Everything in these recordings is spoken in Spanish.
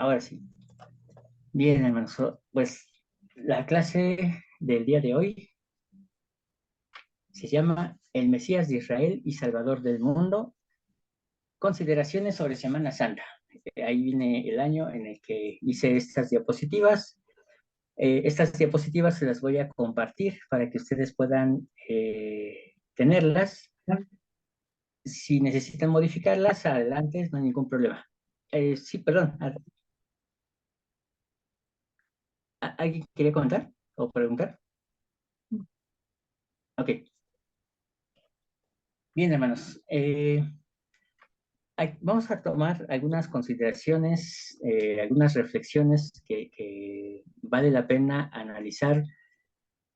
Ahora sí. Bien, hermanos. Pues la clase del día de hoy se llama El Mesías de Israel y Salvador del Mundo. Consideraciones sobre Semana Santa. Ahí viene el año en el que hice estas diapositivas. Estas diapositivas se las voy a compartir para que ustedes puedan tenerlas. Si necesitan modificarlas, adelante, no hay ningún problema. Sí, perdón. ¿Alguien quería comentar o preguntar? Ok. Bien, hermanos. Vamos a tomar algunas consideraciones, algunas reflexiones que vale la pena analizar,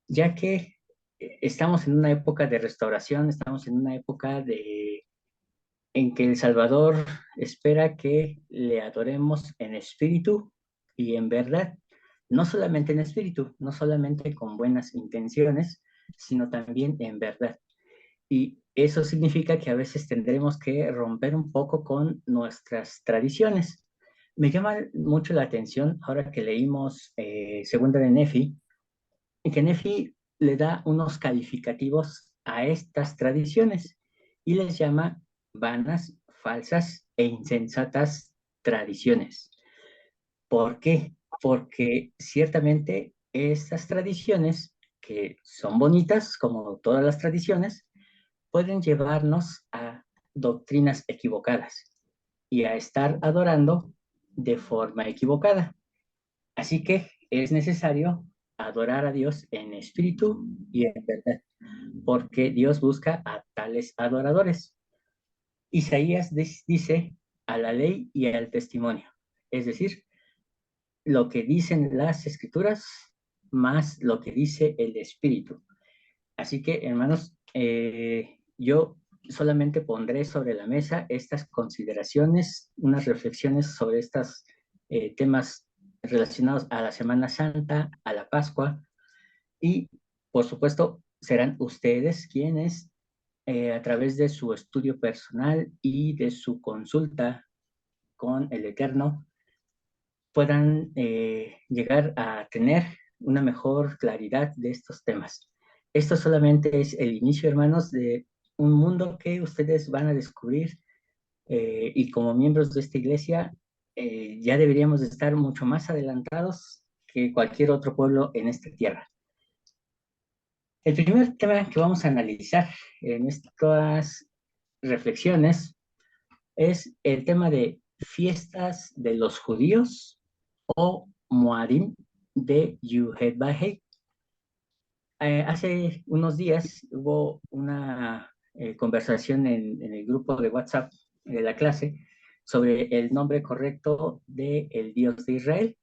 ya que estamos en una época de restauración, estamos en una época en que El Salvador espera que le adoremos en espíritu y en verdad, no solamente en espíritu, no solamente con buenas intenciones, sino también en verdad. Y eso significa que a veces tendremos que romper un poco con nuestras tradiciones. Me llama mucho la atención ahora que leímos Segunda de Nefi, en que Nefi le da unos calificativos a estas tradiciones y les llama vanas, falsas e insensatas tradiciones. ¿Por qué? Porque ciertamente estas tradiciones, que son bonitas como todas las tradiciones, pueden llevarnos a doctrinas equivocadas y a estar adorando de forma equivocada. Así que es necesario adorar a Dios en espíritu y en verdad, porque Dios busca a tales adoradores. Isaías dice a la ley y al testimonio, es decir, lo que dicen las escrituras más lo que dice el espíritu. Así que, hermanos, yo solamente pondré sobre la mesa estas consideraciones, unas reflexiones sobre estos temas relacionados a la Semana Santa, a la Pascua, y, por supuesto, serán ustedes quienes, a través de su estudio personal y de su consulta con el Eterno, puedan llegar a tener una mejor claridad de estos temas. Esto solamente es el inicio, hermanos, de un mundo que ustedes van a descubrir y como miembros de esta iglesia ya deberíamos de estar mucho más adelantados que cualquier otro pueblo en esta tierra. El primer tema que vamos a analizar en estas reflexiones es el tema de fiestas de los judíos o Moadim de Yuhet Bahei. Hace unos días hubo una conversación en el grupo de WhatsApp de la clase sobre el nombre correcto del Dios de Israel.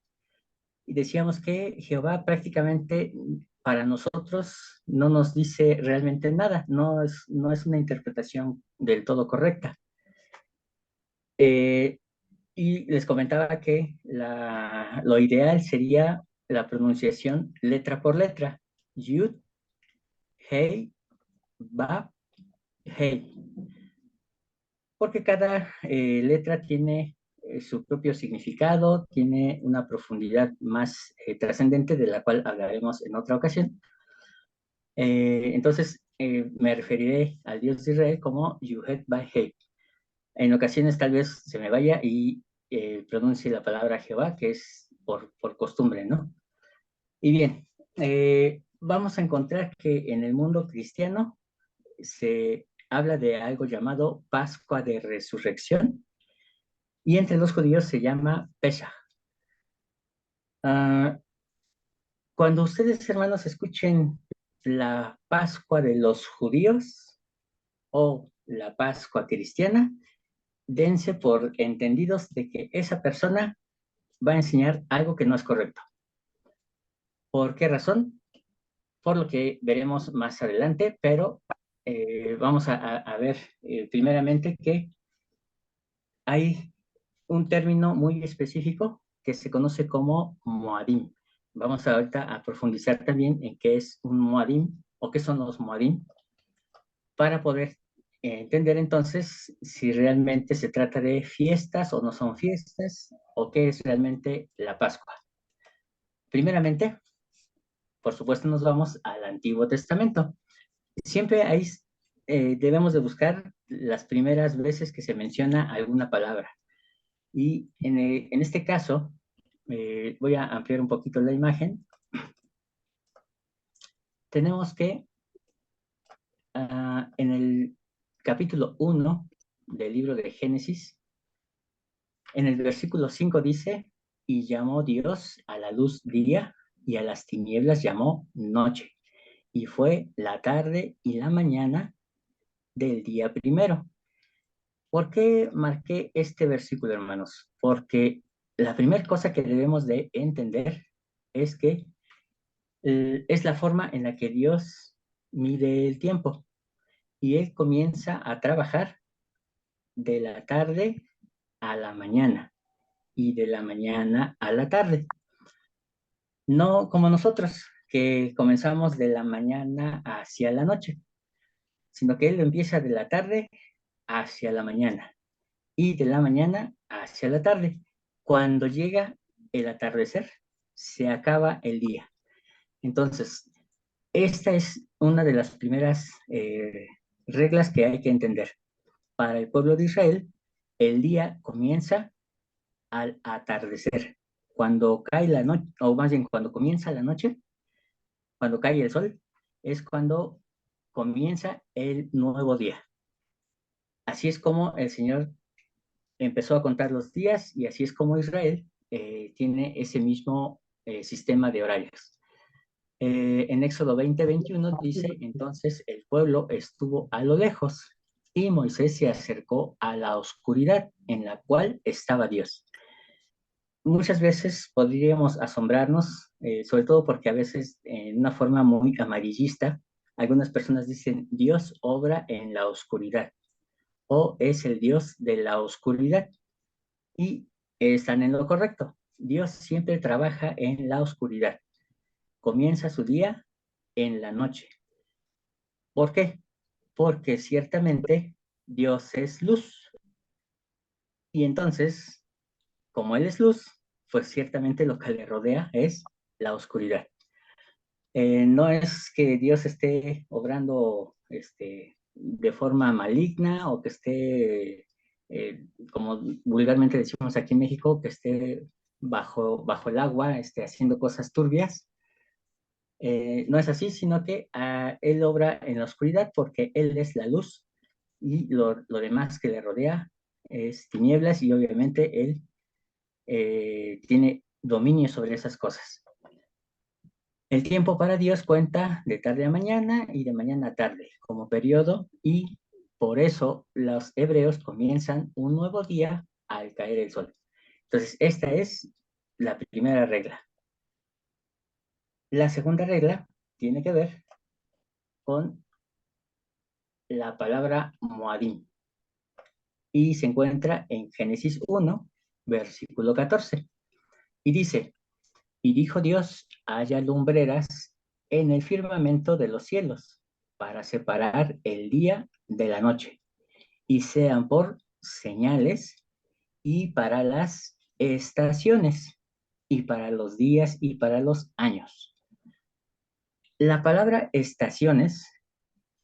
Y decíamos que Jehová prácticamente para nosotros no nos dice realmente nada, no es una interpretación del todo correcta. Eh, y les comentaba que lo ideal sería la pronunciación letra por letra. Yud, Hey, Ba, Hey. Porque cada letra tiene su propio significado, tiene una profundidad más trascendente de la cual hablaremos en otra ocasión. Entonces, me referiré al Dios de Israel como Yuhet Ba, Hey. En ocasiones tal vez se me vaya y pronuncie la palabra Jehová, que es por costumbre, ¿no? Y bien, vamos a encontrar que en el mundo cristiano se habla de algo llamado Pascua de Resurrección y entre los judíos se llama Pesach. Uh, cuando ustedes, hermanos, escuchen la Pascua de los judíos o la Pascua cristiana, dense por entendidos de que esa persona va a enseñar algo que no es correcto. ¿Por qué razón? Por lo que veremos más adelante, pero vamos a ver primeramente que hay un término muy específico que se conoce como Moadim. Vamos ahorita a profundizar también en qué es un Moadim o qué son los Moadim para poder entender entonces si realmente se trata de fiestas o no son fiestas o qué es realmente la Pascua. Primeramente, por supuesto, nos vamos al Antiguo Testamento. Siempre ahí debemos de buscar las primeras veces que se menciona alguna palabra. Y en este caso, voy a ampliar un poquito la imagen. Tenemos que en el capítulo 1 del libro de Génesis, en el versículo 5 dice, y llamó Dios a la luz día y a las tinieblas llamó noche. Y fue la tarde y la mañana del día primero. ¿Por qué marqué este versículo, hermanos? Porque la primera cosa que debemos de entender es que es la forma en la que Dios mide el tiempo. Y Él comienza a trabajar de la tarde a la mañana y de la mañana a la tarde. No como nosotros, que comenzamos de la mañana hacia la noche, sino que Él empieza de la tarde hacia la mañana y de la mañana hacia la tarde. Cuando llega el atardecer, se acaba el día. Entonces, esta es una de las primeras reglas que hay que entender. Para el pueblo de Israel, el día comienza al atardecer. Cuando cae la noche, o más bien cuando comienza la noche, cuando cae el sol, es cuando comienza el nuevo día. Así es como el Señor empezó a contar los días y así es como Israel tiene ese mismo sistema de horarios. En Éxodo 20:21 dice, entonces el pueblo estuvo a lo lejos y Moisés se acercó a la oscuridad en la cual estaba Dios. Muchas veces podríamos asombrarnos, sobre todo porque a veces en una forma muy amarillista, algunas personas dicen, Dios obra en la oscuridad o es el Dios de la oscuridad. Y están en lo correcto. Dios siempre trabaja en la oscuridad. Comienza su día en la noche. ¿Por qué? Porque ciertamente Dios es luz. Y entonces, como Él es luz, pues ciertamente lo que le rodea es la oscuridad. No es que Dios esté obrando de forma maligna o que esté, como vulgarmente decimos aquí en México, que esté bajo el agua haciendo cosas turbias. No es así, sino que Él obra en la oscuridad porque Él es la luz y lo demás que le rodea es tinieblas y obviamente Él tiene dominio sobre esas cosas. El tiempo para Dios cuenta de tarde a mañana y de mañana a tarde como periodo y por eso los hebreos comienzan un nuevo día al caer el sol. Entonces, esta es la primera regla. La segunda regla tiene que ver con la palabra Moadim y se encuentra en Génesis 1, versículo 14. Y dice, y dijo Dios, haya lumbreras en el firmamento de los cielos para separar el día de la noche y sean por señales y para las estaciones y para los días y para los años. La palabra estaciones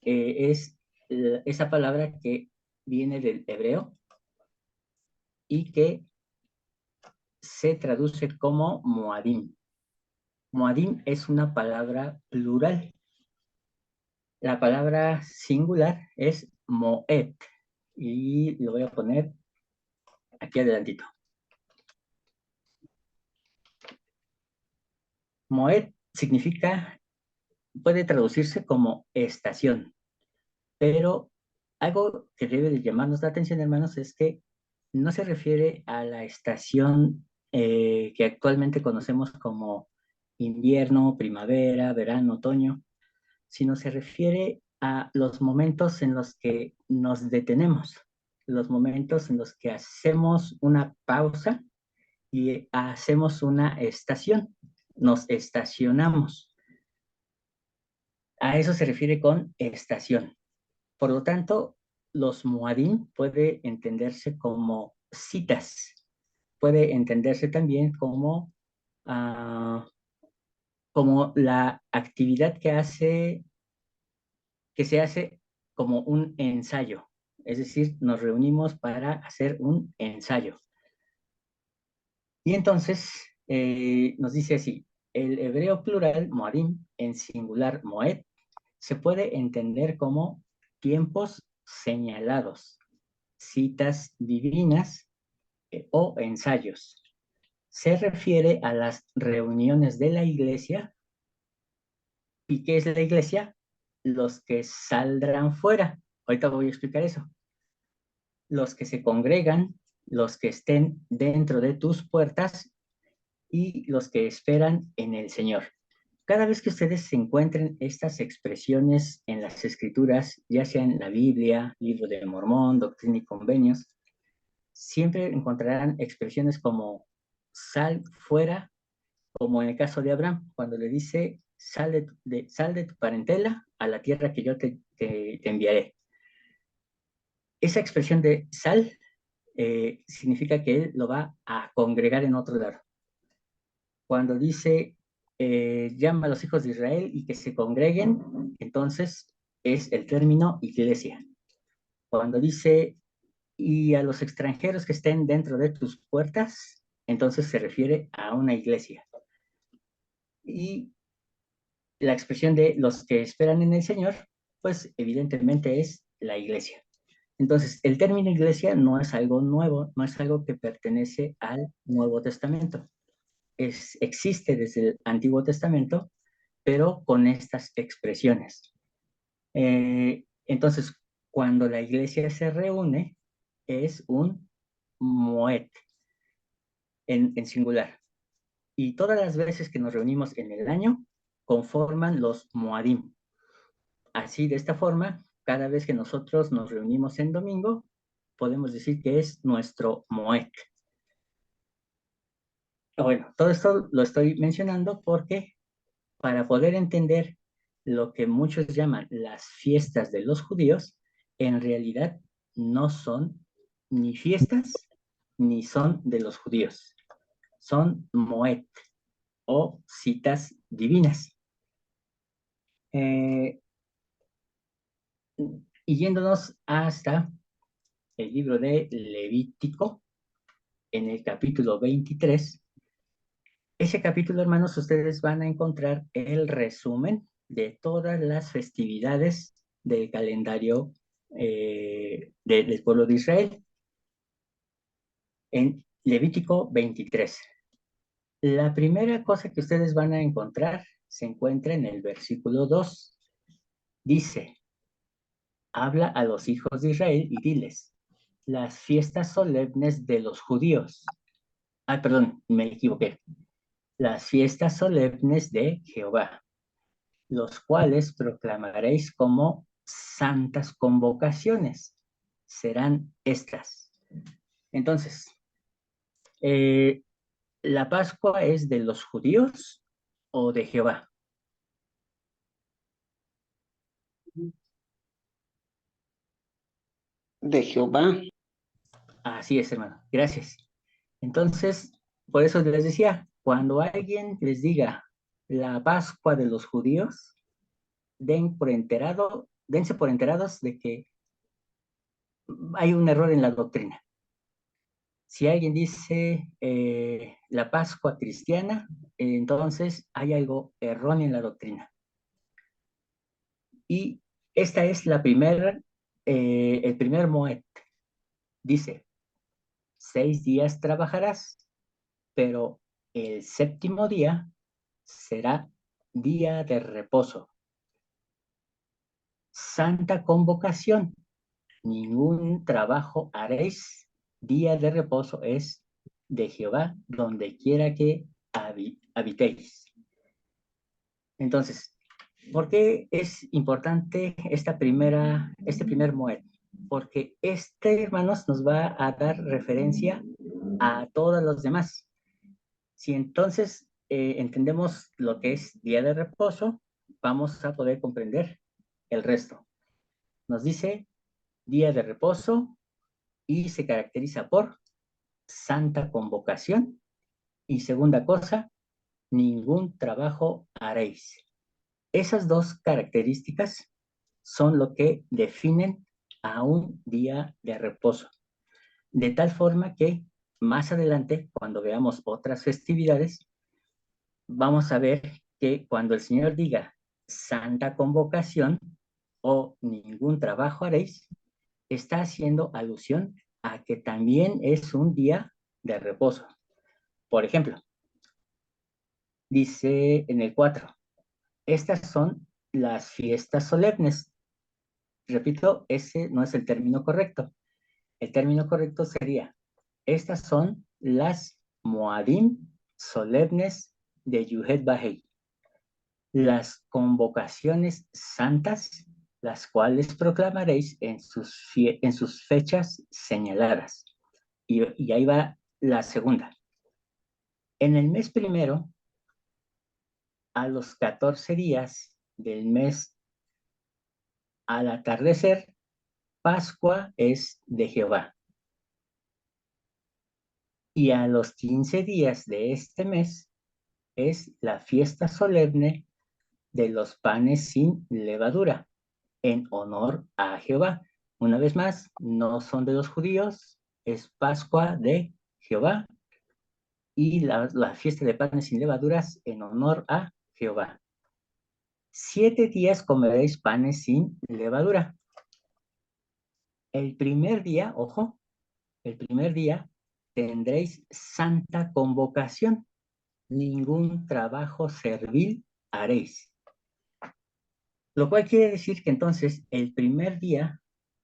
es esa palabra que viene del hebreo y que se traduce como Moadim. Moadim es una palabra plural. La palabra singular es Moed. Y lo voy a poner aquí adelantito. Moed significa, puede traducirse como estación, pero algo que debe de llamarnos la atención, hermanos, es que no se refiere a la estación que actualmente conocemos como invierno, primavera, verano, otoño, sino se refiere a los momentos en los que nos detenemos, los momentos en los que hacemos una pausa y hacemos una estación, nos estacionamos. A eso se refiere con estación. Por lo tanto, los Moadim puede entenderse como citas, puede entenderse también como la actividad que se hace como un ensayo. Es decir, nos reunimos para hacer un ensayo. Y entonces nos dice así, el hebreo plural, moadim, en singular moed, se puede entender como tiempos señalados, citas divinas o ensayos. Se refiere a las reuniones de la iglesia. ¿Y qué es la iglesia? Los que saldrán fuera. Ahorita voy a explicar eso. Los que se congregan, los que estén dentro de tus puertas y los que esperan en el Señor. Cada vez que ustedes se encuentren estas expresiones en las escrituras, ya sea en la Biblia, Libro de Mormón, Doctrina y Convenios, siempre encontrarán expresiones como sal fuera, como en el caso de Abraham, cuando le dice, sal de tu parentela a la tierra que yo te enviaré. Esa expresión de sal significa que él lo va a congregar en otro lado. Cuando dice, llama a los hijos de Israel y que se congreguen, entonces es el término iglesia. Cuando dice, y a los extranjeros que estén dentro de tus puertas, entonces se refiere a una iglesia. Y la expresión de los que esperan en el Señor, pues evidentemente es la iglesia. Entonces, el término iglesia no es algo nuevo, no es algo que pertenece al Nuevo Testamento. Existe desde el Antiguo Testamento, pero con estas expresiones. Entonces, cuando la iglesia se reúne, es un moed en singular. Y todas las veces que nos reunimos en el año, conforman los moadim. Así, de esta forma, cada vez que nosotros nos reunimos en domingo, podemos decir que es nuestro moed. Bueno, todo esto lo estoy mencionando porque para poder entender lo que muchos llaman las fiestas de los judíos, en realidad no son ni fiestas ni son de los judíos. Son moed o citas divinas. Eh, y yéndonos hasta el libro de Levítico, en el capítulo 23, ese capítulo, hermanos, ustedes van a encontrar el resumen de todas las festividades del calendario del pueblo de Israel en Levítico 23. La primera cosa que ustedes van a encontrar se encuentra en el versículo 2. Dice, habla a los hijos de Israel y diles, las fiestas solemnes de los judíos. Ah, perdón, me equivoqué. Las fiestas solemnes de Jehová, los cuales proclamaréis como santas convocaciones. Serán estas. Entonces, eh, ¿la Pascua es de los judíos o de Jehová? De Jehová. Así es, hermano. Gracias. Entonces, por eso les decía, cuando alguien les diga la Pascua de los judíos, dense por enterados de que hay un error en la doctrina. Si alguien dice la Pascua cristiana, entonces hay algo erróneo en la doctrina. Y esta es el primer Moed. Dice, 6 días trabajarás, pero el séptimo día será día de reposo. Santa convocación, ningún trabajo haréis, día de reposo es de Jehová, donde quiera que habitéis. Entonces, ¿por qué es importante este primer Moed? Porque hermanos, nos va a dar referencia a todos los demás. Si entonces entendemos lo que es día de reposo, vamos a poder comprender el resto. Nos dice día de reposo y se caracteriza por santa convocación. Y segunda cosa, ningún trabajo haréis. Esas dos características son lo que definen a un día de reposo. De tal forma que más adelante, cuando veamos otras festividades, vamos a ver que cuando el Señor diga santa convocación o ningún trabajo haréis, está haciendo alusión a que también es un día de reposo. Por ejemplo, dice en el 4, estas son las fiestas solemnes. Repito, ese no es el término correcto. El término correcto sería, estas son las Moadim solemnes de Yuhet Bahei, las convocaciones santas, las cuales proclamaréis en sus fechas señaladas. Y ahí va la segunda. En el mes primero, a los 14 días del mes al atardecer, Pascua es de Jehová. Y a los 15 días de este mes es la fiesta solemne de los panes sin levadura, en honor a Jehová. Una vez más, no son de los judíos, es Pascua de Jehová y la fiesta de panes sin levaduras en honor a Jehová. 7 días comeréis panes sin levadura. El primer día, ojo, el primer día tendréis santa convocación. Ningún trabajo servil haréis. Lo cual quiere decir que entonces el primer día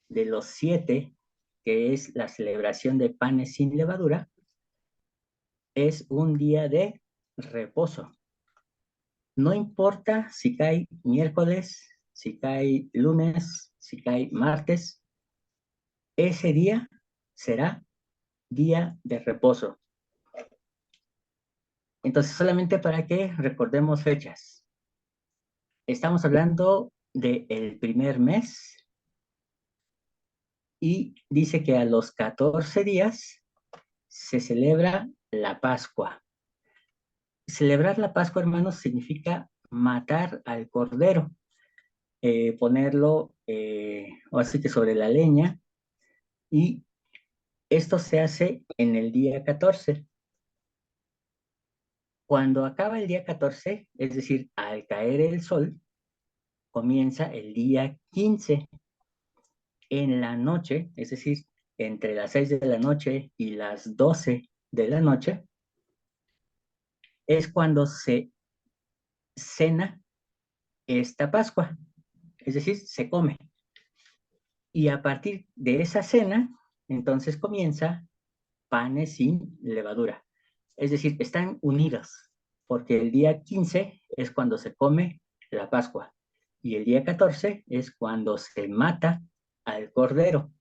de los 7, que es la celebración de panes sin levadura, es un día de reposo. No importa si cae miércoles, si cae lunes, si cae martes, ese día será día de reposo. Entonces, solamente para que recordemos fechas. Estamos hablando del primer mes y dice que a los 14 días se celebra la Pascua. Celebrar la Pascua, hermanos, significa matar al cordero, ponerlo así que sobre la leña, y esto se hace en el día 14. Cuando acaba el día 14, es decir, al caer el sol, comienza el día 15. En la noche, es decir, entre las 6 de la noche y las 12 de la noche, es cuando se cena esta Pascua, es decir, se come. Y a partir de esa cena, entonces comienza panes sin levadura. Es decir, están unidos, porque el día 15 es cuando se come la Pascua y el día 14 es cuando se mata al cordero,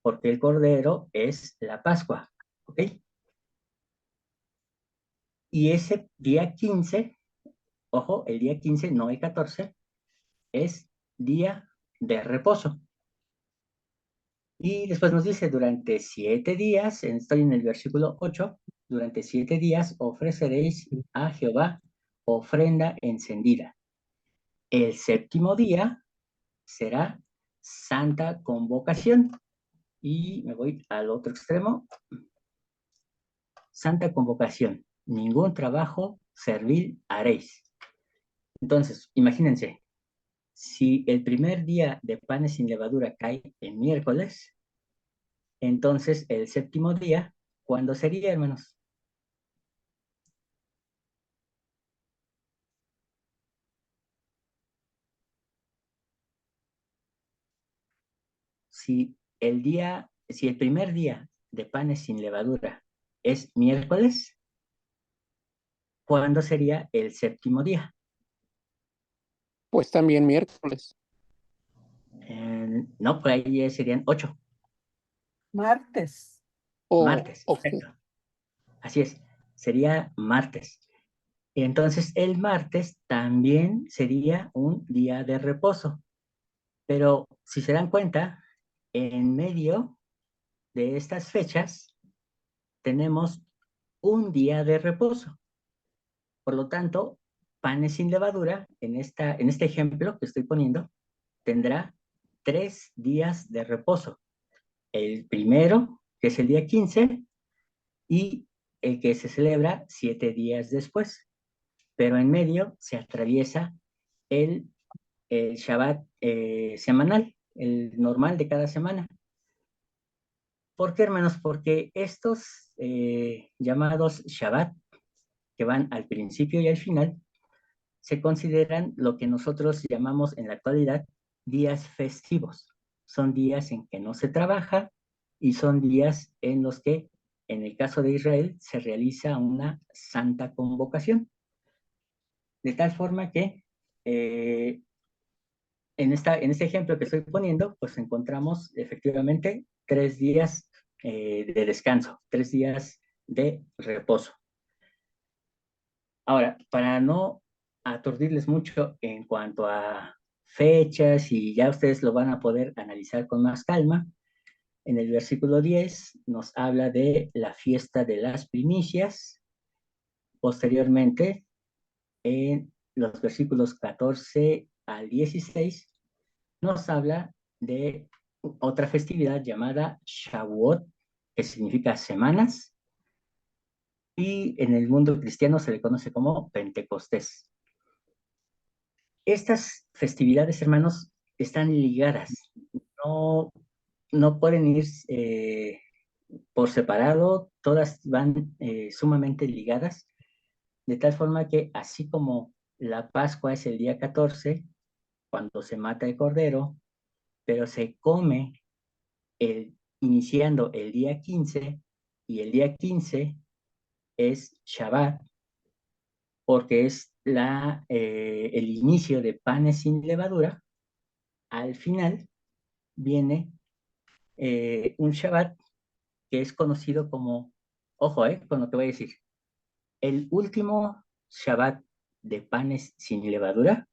porque el cordero es la Pascua, ¿ok? Y ese día 15, ojo, el día 15, no el 14, es día de reposo. Y después nos dice, durante 7 días, estoy en el versículo 8, durante 7 días ofreceréis a Jehová ofrenda encendida. El séptimo día será santa convocación. Y me voy al otro extremo. Santa convocación. Ningún trabajo servil haréis. Entonces, imagínense, si el primer día de panes sin levadura cae en miércoles, entonces el séptimo día, ¿cuándo sería, hermanos? Si el primer día de panes sin levadura es miércoles, ¿cuándo sería el séptimo día? Pues también miércoles. No, por ahí serían 8. Martes. Martes, Okay. perfecto. Así es, sería martes. Entonces, el martes también sería un día de reposo. Pero si se dan cuenta, en medio de estas fechas tenemos un día de reposo. Por lo tanto, panes sin levadura, en este ejemplo que estoy poniendo, tendrá 3 días de reposo. El primero, que es el día 15, y el que se celebra 7 días después. Pero en medio se atraviesa el, el Shabbat semanal, el normal de cada semana. ¿Por qué, hermanos? Porque estos llamados Shabbat, que van al principio y al final, se consideran lo que nosotros llamamos en la actualidad días festivos. Son días en que no se trabaja y son días en los que, en el caso de Israel, se realiza una santa convocación. De tal forma que en este ejemplo que estoy poniendo, pues encontramos efectivamente 3 días de descanso, 3 días de reposo. Ahora, para no aturdirles mucho en cuanto a fechas y ya ustedes lo van a poder analizar con más calma, en el versículo 10 nos habla de la fiesta de las primicias. Posteriormente, en los versículos 14 al 16, nos habla de otra festividad llamada Shavuot, que significa semanas, y en el mundo cristiano se le conoce como Pentecostés. Estas festividades, hermanos, están ligadas, no, no pueden ir por separado, todas van sumamente ligadas, de tal forma que así como la Pascua es el día 14, cuando se mata el cordero, pero se come iniciando el día 15, y el día 15 es Shabbat, porque es el inicio de panes sin levadura. Al final viene un Shabbat que es conocido como, ojo, con lo que voy a decir, el último Shabbat de panes sin levadura.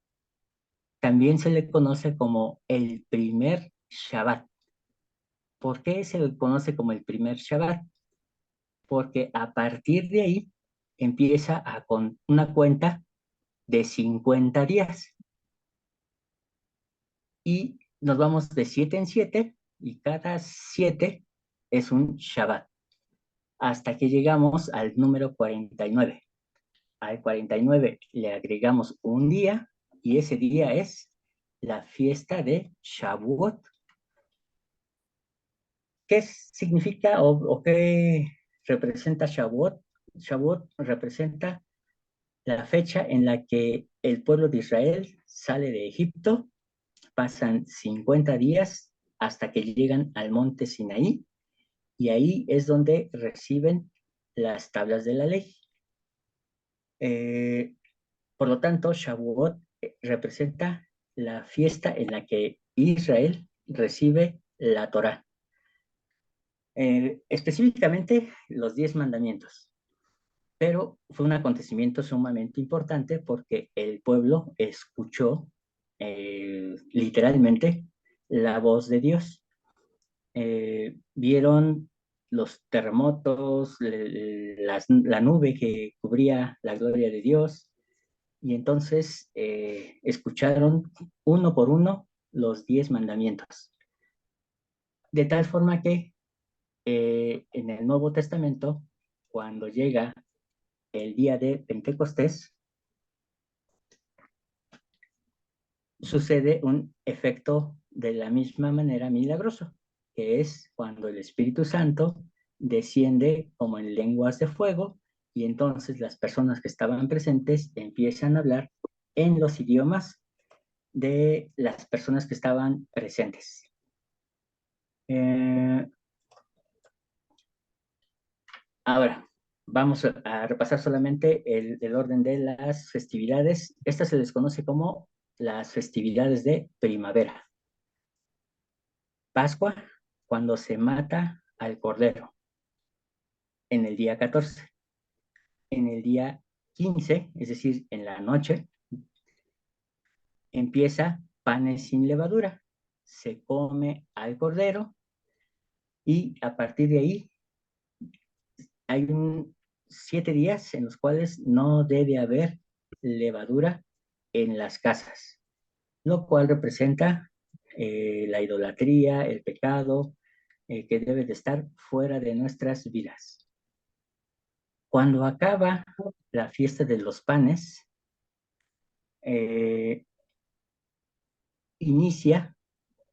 También se le conoce como el primer Shabbat. ¿Por qué se le conoce como el primer Shabbat? Porque a partir de ahí empieza con una cuenta de 50 días. Y nos vamos de 7 en 7, y cada 7 es un Shabbat, hasta que llegamos al número 49. Al 49 le agregamos un día, y ese día es la fiesta de Shavuot. ¿Qué significa o qué representa Shavuot? Shavuot representa la fecha en la que el pueblo de Israel sale de Egipto, pasan 50 días hasta que llegan al monte Sinaí, y ahí es donde reciben las tablas de la ley. Por lo tanto, Shavuot representa la fiesta en la que Israel recibe la Torá. Específicamente los 10 mandamientos. Pero fue un acontecimiento sumamente importante porque el pueblo escuchó literalmente la voz de Dios. Vieron los terremotos, la nube que cubría la gloria de Dios, y entonces escucharon uno por uno los 10 mandamientos. De tal forma que en el Nuevo Testamento, cuando llega el día de Pentecostés, sucede un efecto de la misma manera milagroso, que es cuando el Espíritu Santo desciende como en lenguas de fuego, y entonces las personas que estaban presentes empiezan a hablar en los idiomas de las personas que estaban presentes. Ahora, vamos a repasar solamente el orden de las festividades. Estas se les conoce como las festividades de primavera. Pascua, cuando se mata al cordero, en el día 14. En el día 15, es decir, en la noche, empieza panes sin levadura. Se come al cordero, y a partir de ahí, hay 7 días en los cuales no debe haber levadura en las casas, lo cual representa la idolatría, el pecado, que debe de estar fuera de nuestras vidas. Cuando acaba la fiesta de los panes, inicia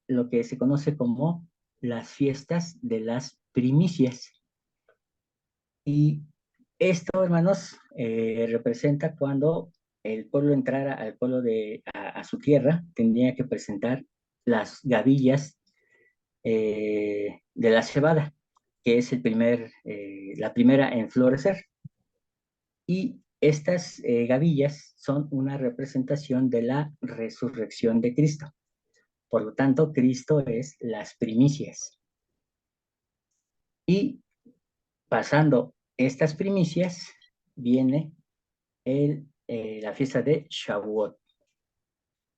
lo que se conoce como las fiestas de las primicias. Y esto, hermanos, representa cuando el pueblo entrara al pueblo a su tierra, tendría que presentar las gavillas de la cebada, que es la primera en florecer. Y estas gavillas son una representación de la resurrección de Cristo. Por lo tanto, Cristo es las primicias. Y pasando estas primicias, viene la fiesta de Shavuot.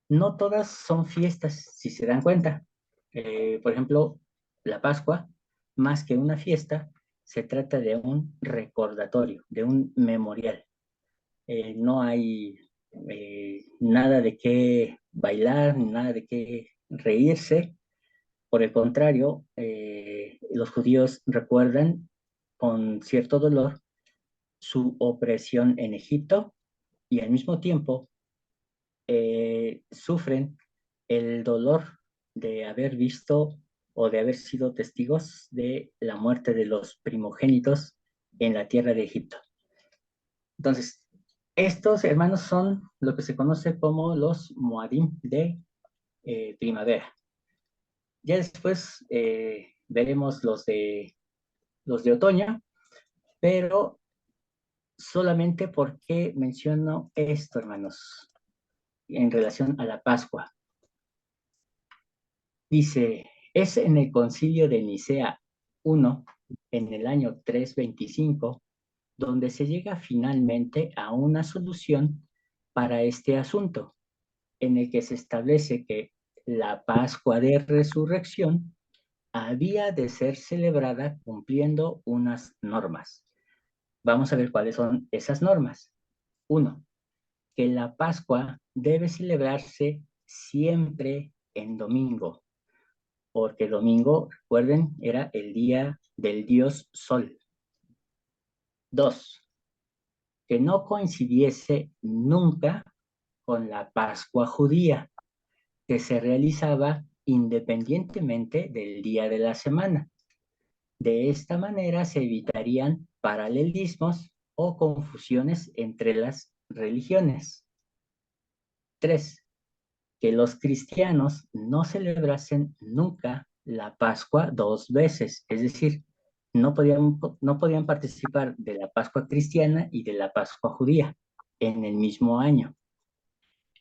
No todas son fiestas, si se dan cuenta. Por ejemplo, la Pascua, más que una fiesta, se trata de un recordatorio, de un memorial. No hay nada de qué bailar, nada de qué reírse. Por el contrario, los judíos recuerdan con cierto dolor su opresión en Egipto y al mismo tiempo sufren el dolor de haber visto o de haber sido testigos de la muerte de los primogénitos en la tierra de Egipto. Entonces, estos hermanos son lo que se conoce como los Moadim de primavera. Ya después veremos los de otoño, pero solamente porque menciono esto, hermanos, en relación a la Pascua. Dice, es en el concilio de Nicea I, en el año 325, donde se llega finalmente a una solución para este asunto, en el que se establece que la Pascua de Resurrección había de ser celebrada cumpliendo unas normas. Vamos a ver cuáles son esas normas. 1. Que la Pascua debe celebrarse siempre en domingo, porque domingo, recuerden, era el día del dios Sol. 2. Que no coincidiese nunca con la Pascua judía, que se realizaba independientemente del día de la semana. De esta manera se evitarían paralelismos o confusiones entre las religiones. 3. Que los cristianos no celebrasen nunca la Pascua 2 veces, es decir, no podían participar de la Pascua cristiana y de la Pascua judía en el mismo año.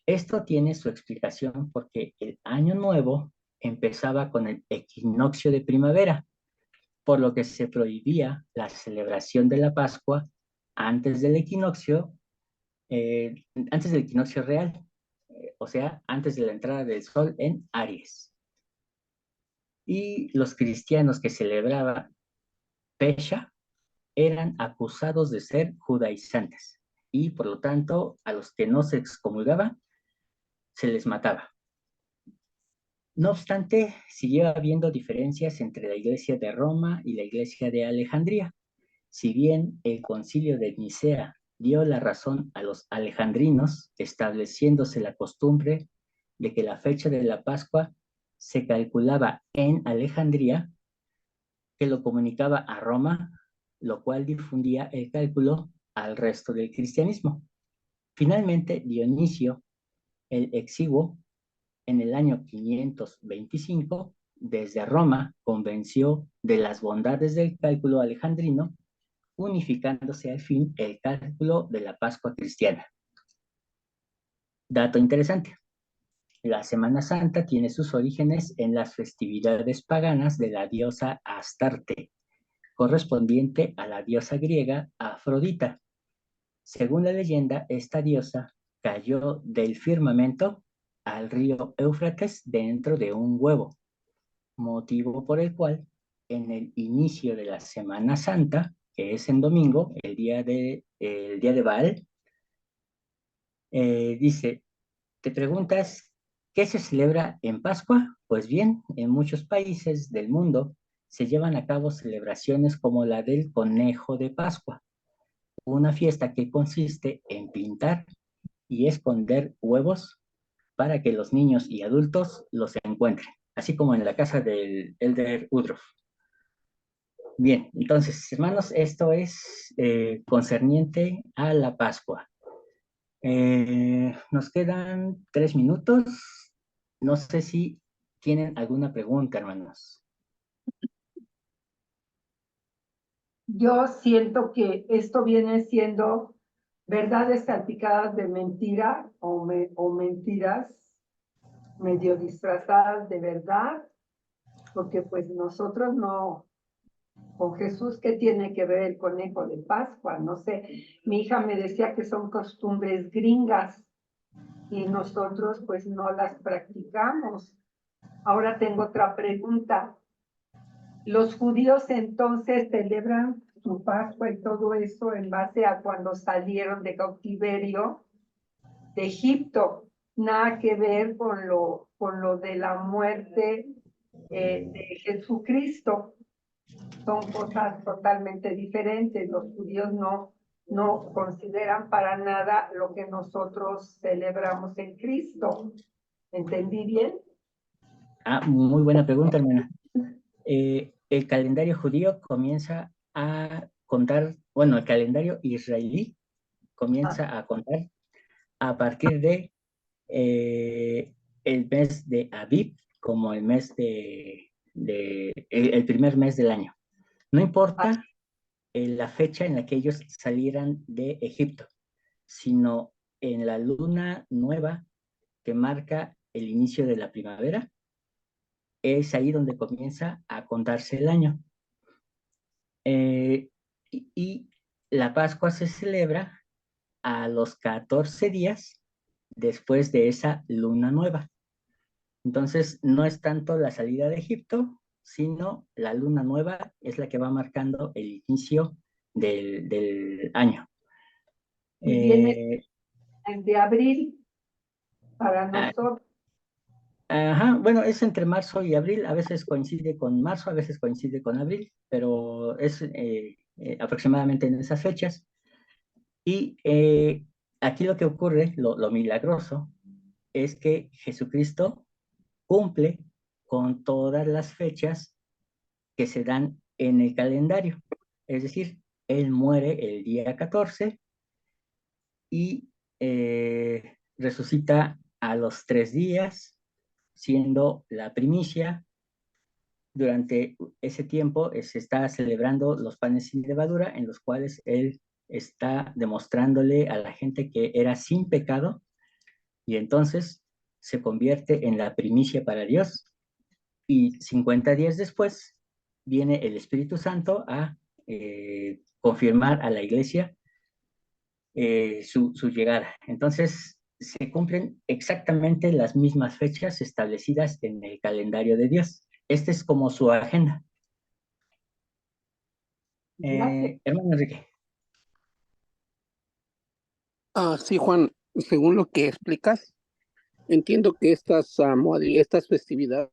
Esto tiene su explicación porque el año nuevo empezaba con el equinoccio de primavera, por lo que se prohibía la celebración de la Pascua antes del equinoccio, real, o sea, antes de la entrada del sol en Aries. Y los cristianos que celebraban Pesha eran acusados de ser judaizantes y por lo tanto a los que no se excomulgaban se les mataba. No obstante, siguió habiendo diferencias entre la iglesia de Roma y la iglesia de Alejandría. Si bien el concilio de Nicea dio la razón a los alejandrinos, estableciéndose la costumbre de que la fecha de la Pascua se calculaba en Alejandría, que lo comunicaba a Roma, lo cual difundía el cálculo al resto del cristianismo. Finalmente, Dionisio el Exiguo, en el año 525, desde Roma, convenció de las bondades del cálculo alejandrino, unificándose al fin el cálculo de la Pascua cristiana. Dato interesante. La Semana Santa tiene sus orígenes en las festividades paganas de la diosa Astarte, correspondiente a la diosa griega Afrodita. Según la leyenda, esta diosa cayó del firmamento al río Éufrates dentro de un huevo, motivo por el cual en el inicio de la Semana Santa, que es en domingo, el día de Baal, dice, te preguntas, ¿qué se celebra en Pascua? Pues bien, en muchos países del mundo se llevan a cabo celebraciones como la del Conejo de Pascua, una fiesta que consiste en pintar y esconder huevos para que los niños y adultos los encuentren, así como en la casa del Elder Woodruff. Bien, entonces, hermanos, esto es concerniente a la Pascua. Nos quedan 3 minutos. No sé si tienen alguna pregunta, hermanos. Yo siento que esto viene siendo verdades salpicadas de mentira o mentiras medio disfrazadas de verdad, porque pues nosotros no, con Jesús, ¿qué tiene que ver el conejo de Pascua? No sé, mi hija me decía que son costumbres gringas y nosotros pues no las practicamos. Ahora tengo otra pregunta. Los judíos entonces celebran su Pascua y todo eso en base a cuando salieron de cautiverio de Egipto. Nada que ver con lo de la muerte de Jesucristo. Son cosas totalmente diferentes. Los judíos no consideran para nada lo que nosotros celebramos en Cristo. ¿Entendí bien? Muy buena pregunta, hermana. El calendario judío comienza a contar, bueno, el calendario israelí comienza a contar a partir de el mes de Aviv, como el mes el primer mes del año. No importa la fecha en la que ellos salieran de Egipto, sino en la luna nueva que marca el inicio de la primavera, es ahí donde comienza a contarse el año. Y la Pascua se celebra a los 14 días después de esa luna nueva. Entonces, no es tanto la salida de Egipto, sino la luna nueva es la que va marcando el inicio del año. Y viene el de abril para Ah, nosotros. Ajá, bueno, es entre marzo y abril, a veces coincide con marzo, a veces coincide con abril, pero es aproximadamente en esas fechas. Y aquí lo que ocurre, lo milagroso, es que Jesucristo cumple con todas las fechas que se dan en el calendario. Es decir, Él muere el día 14 y resucita a los 3 días, siendo la primicia. Durante ese tiempo se está celebrando los panes sin levadura, en los cuales Él está demostrándole a la gente que era sin pecado y entonces se convierte en la primicia para Dios. Y 50 días después viene el Espíritu Santo a confirmar a la iglesia su llegada. Entonces, se cumplen exactamente las mismas fechas establecidas en el calendario de Dios. Esta es como su agenda. Hermano Enrique. Sí, Juan, según lo que explicas, entiendo que estas festividades